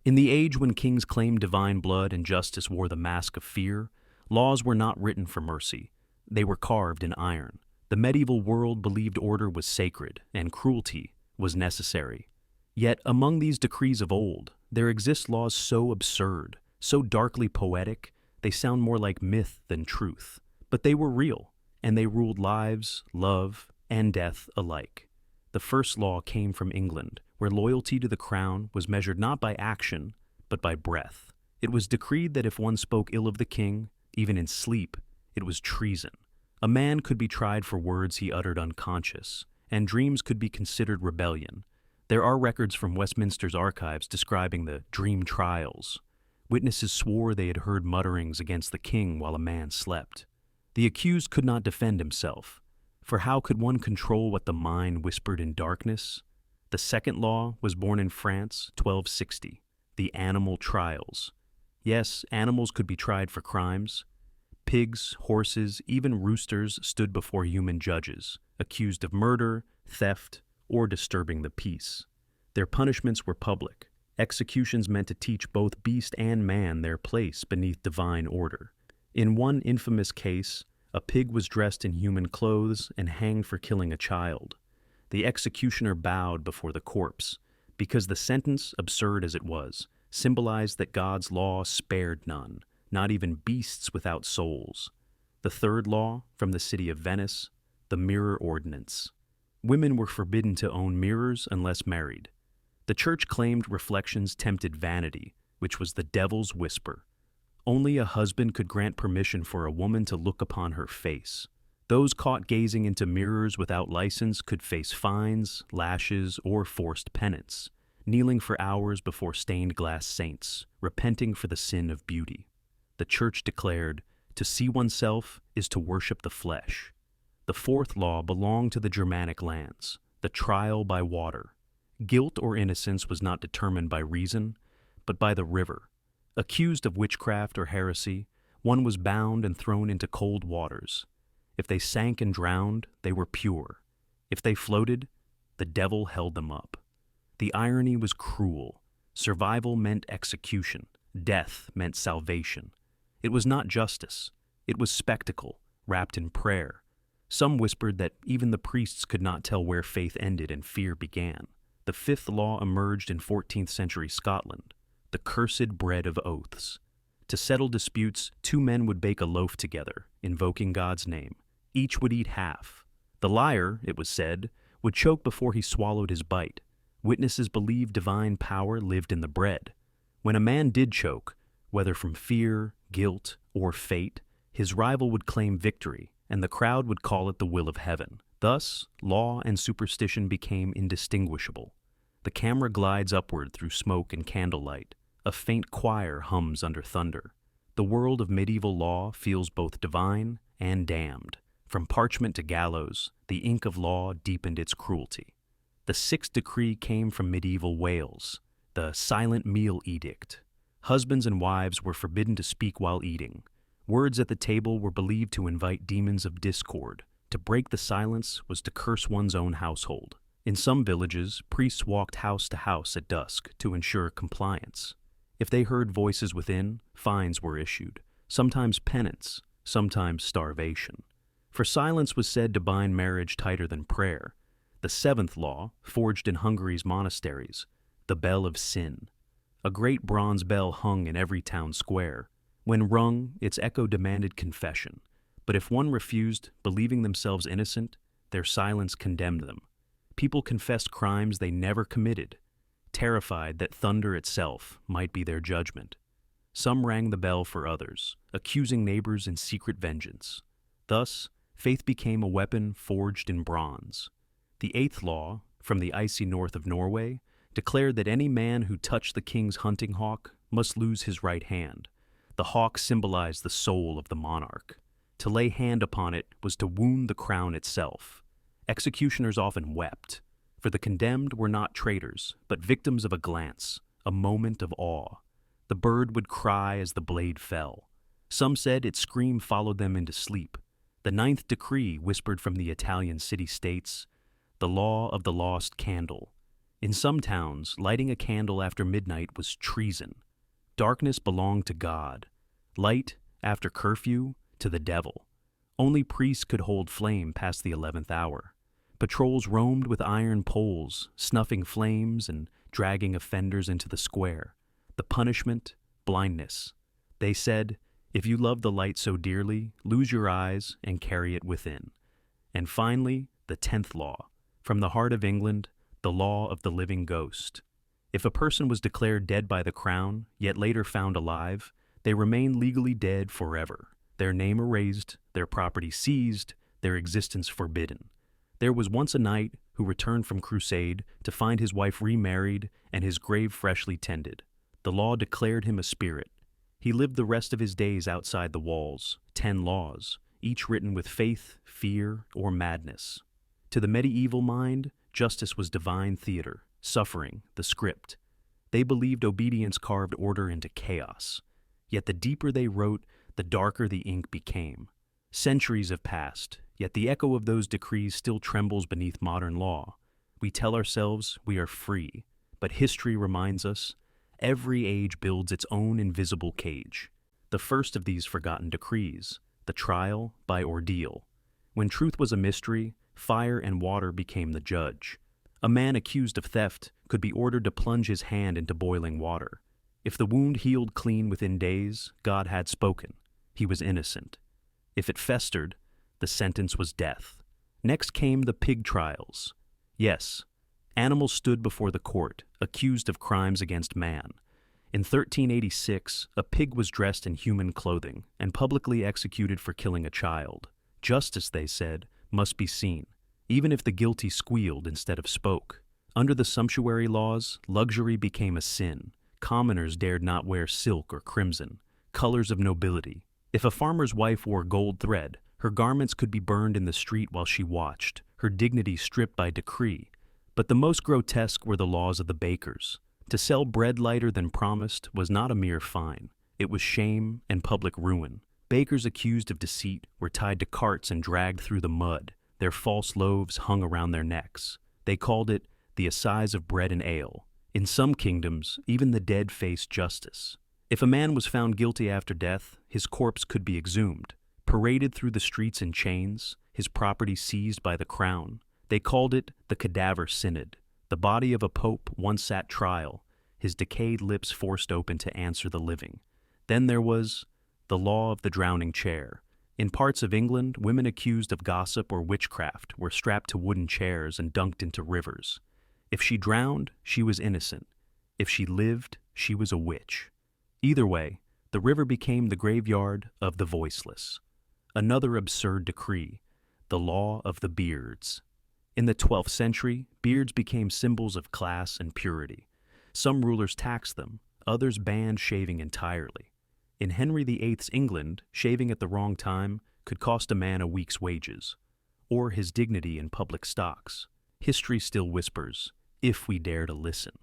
In the age when kings claimed divine blood and justice wore the mask of fear, laws were not written for mercy. They were carved in iron. The medieval world believed order was sacred and cruelty was necessary. Yet among these decrees of old, there exist laws so absurd, so darkly poetic, they sound more like myth than truth. But they were real, and they ruled lives, love, and death alike. The first law came from England, where loyalty to the crown was measured not by action, but by breath. It was decreed that if one spoke ill of the king, even in sleep, it was treason. A man could be tried for words he uttered unconscious, and dreams could be considered rebellion. There are records from Westminster's archives describing the dream trials. Witnesses swore they had heard mutterings against the king while a man slept. The accused could not defend himself, for how could one control what the mind whispered in darkness? The second law was born in France, 1260, the animal trials. Yes, animals could be tried for crimes. Pigs, horses, even roosters stood before human judges, accused of murder, theft, or disturbing the peace. Their punishments were public. Executions meant to teach both beast and man their place beneath divine order. In one infamous case, a pig was dressed in human clothes and hanged for killing a child. The executioner bowed before the corpse, because the sentence, absurd as it was, symbolized that God's law spared none, not even beasts without souls. The third law, from the city of Venice, the mirror ordinance. Women were forbidden to own mirrors unless married. The church claimed reflections tempted vanity, which was the devil's whisper. Only a husband could grant permission for a woman to look upon her face. Those caught gazing into mirrors without license could face fines, lashes, or forced penance, kneeling for hours before stained glass saints, repenting for the sin of beauty. The church declared, to see oneself is to worship the flesh. The fourth law belonged to the Germanic lands, the trial by water. Guilt or innocence was not determined by reason, but by the river. Accused of witchcraft or heresy, one was bound and thrown into cold waters. If they sank and drowned, they were pure. If they floated, the devil held them up. The irony was cruel. Survival meant execution. Death meant salvation. It was not justice. It was spectacle, wrapped in prayer. Some whispered that even the priests could not tell where faith ended and fear began. The fifth law emerged in 14th century Scotland, the cursed bread of oaths. To settle disputes, two men would bake a loaf together, invoking God's name. Each would eat half. The liar, it was said, would choke before he swallowed his bite. Witnesses believed divine power lived in the bread. When a man did choke, whether from fear, guilt, or fate, his rival would claim victory, and the crowd would call it the will of heaven. Thus, law and superstition became indistinguishable. The camera glides upward through smoke and candlelight. A faint choir hums under thunder. The world of medieval law feels both divine and damned. From parchment to gallows, the ink of law deepened its cruelty. The sixth decree came from medieval Wales, the silent meal edict. Husbands and wives were forbidden to speak while eating. Words at the table were believed to invite demons of discord. To break the silence was to curse one's own household. In some villages, priests walked house to house at dusk to ensure compliance. If they heard voices within, fines were issued, sometimes penance, sometimes starvation. For silence was said to bind marriage tighter than prayer. The seventh law, forged in Hungary's monasteries, the bell of sin. A great bronze bell hung in every town square. When rung, its echo demanded confession. But if one refused, believing themselves innocent, their silence condemned them. People confessed crimes they never committed, terrified that thunder itself might be their judgment. Some rang the bell for others, accusing neighbors in secret vengeance. Thus, faith became a weapon forged in bronze. The eighth law, from the icy north of Norway, declared that any man who touched the king's hunting hawk must lose his right hand. The hawk symbolized the soul of the monarch. To lay hand upon it was to wound the crown itself. Executioners often wept, for the condemned were not traitors, but victims of a glance, a moment of awe. The bird would cry as the blade fell. Some said its scream followed them into sleep. The ninth decree whispered from the Italian city-states, the law of the lost candle. In some towns, lighting a candle after midnight was treason. Darkness belonged to God. Light, after curfew, to the devil. Only priests could hold flame past the 11th hour. Patrols roamed with iron poles, snuffing flames and dragging offenders into the square. The punishment, blindness. They said, if you love the light so dearly, lose your eyes and carry it within. And finally, the 10th law. From the heart of England, the law of the living ghost. If a person was declared dead by the crown, yet later found alive, they remain legally dead forever. Their name erased, their property seized, their existence forbidden. There was once a knight who returned from crusade to find his wife remarried and his grave freshly tended. The law declared him a spirit. He lived the rest of his days outside the walls, 10 laws, each written with faith, fear, or madness. To the medieval mind, justice was divine theater, suffering, the script. They believed obedience carved order into chaos. Yet the deeper they wrote, the darker the ink became. Centuries have passed, yet the echo of those decrees still trembles beneath modern law. We tell ourselves we are free, but history reminds us every age builds its own invisible cage. The first of these forgotten decrees, the trial by ordeal. When truth was a mystery, fire and water became the judge. A man accused of theft could be ordered to plunge his hand into boiling water. If the wound healed clean within days, God had spoken. He was innocent. If it festered, the sentence was death. Next came the pig trials. Yes, animals stood before the court, accused of crimes against man. In 1386, a pig was dressed in human clothing and publicly executed for killing a child. Justice, they said, must be seen, even if the guilty squealed instead of spoke. Under the sumptuary laws, luxury became a sin. Commoners dared not wear silk or crimson, colors of nobility. If a farmer's wife wore gold thread, her garments could be burned in the street while she watched, her dignity stripped by decree. But the most grotesque were the laws of the bakers. To sell bread lighter than promised was not a mere fine. It was shame and public ruin. Bakers accused of deceit were tied to carts and dragged through the mud. Their false loaves hung around their necks. They called it the assize of bread and ale. In some kingdoms, even the dead faced justice. If a man was found guilty after death, his corpse could be exhumed, paraded through the streets in chains, his property seized by the crown. They called it the cadaver synod. The body of a pope once sat trial, his decayed lips forced open to answer the living. Then there was the law of the drowning chair. In parts of England, women accused of gossip or witchcraft were strapped to wooden chairs and dunked into rivers. If she drowned, she was innocent. If she lived, she was a witch. Either way, the river became the graveyard of the voiceless. Another absurd decree, the law of the beards. In the 12th century, beards became symbols of class and purity. Some rulers taxed them, others banned shaving entirely. In Henry VIII's England, shaving at the wrong time could cost a man a week's wages, or his dignity in public stocks. History still whispers, if we dare to listen.